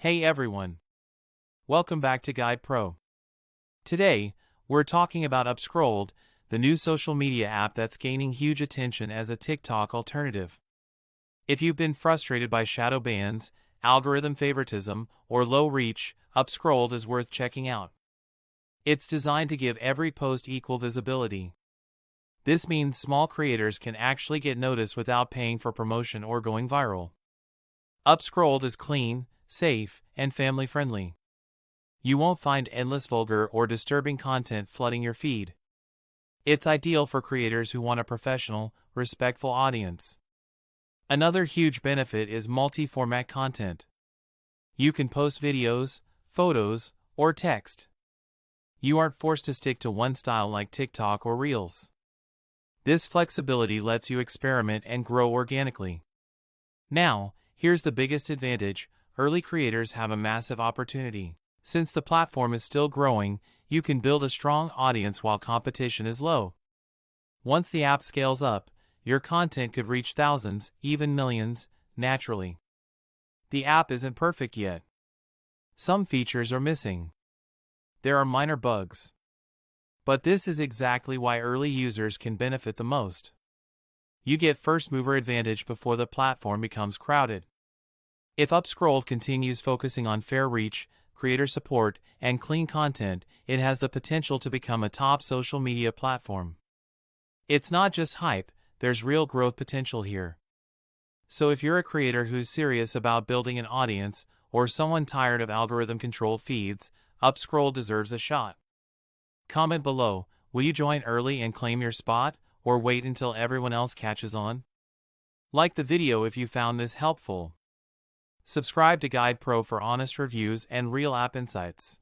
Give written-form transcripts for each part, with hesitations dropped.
Hey everyone! Welcome back to Guide Pro. Today, we're talking about Upscrolled, the new social media app that's gaining huge attention as a TikTok alternative. If you've been frustrated by shadow bans, algorithm favoritism, or low reach, Upscrolled is worth checking out. It's designed to give every post equal visibility. This means small creators can actually get noticed without paying for promotion or going viral. Upscrolled is clean, safe, and family-friendly. You won't find endless vulgar or disturbing content flooding your feed. It's ideal for creators who want a professional, respectful audience. Another huge benefit is multi-format content. You can post videos, photos, or text. You aren't forced to stick to one style like TikTok or Reels. This flexibility lets you experiment and grow organically. Now, here's the biggest advantage: early creators have a massive opportunity. Since the platform is still growing, you can build a strong audience while competition is low. Once the app scales up, your content could reach thousands, even millions, naturally. The app isn't perfect yet. Some features are missing. There are minor bugs. But this is exactly why early users can benefit the most. You get first-mover advantage before the platform becomes crowded. If Upscrolled continues focusing on fair reach, creator support, and clean content, it has the potential to become a top social media platform. It's not just hype, there's real growth potential here. So if you're a creator who's serious about building an audience, or someone tired of algorithm-controlled feeds, Upscrolled deserves a shot. Comment below, will you join early and claim your spot, or wait until everyone else catches on? Like the video if you found this helpful. Subscribe to Guide Pro for honest reviews and real app insights.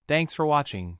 Thanks for watching.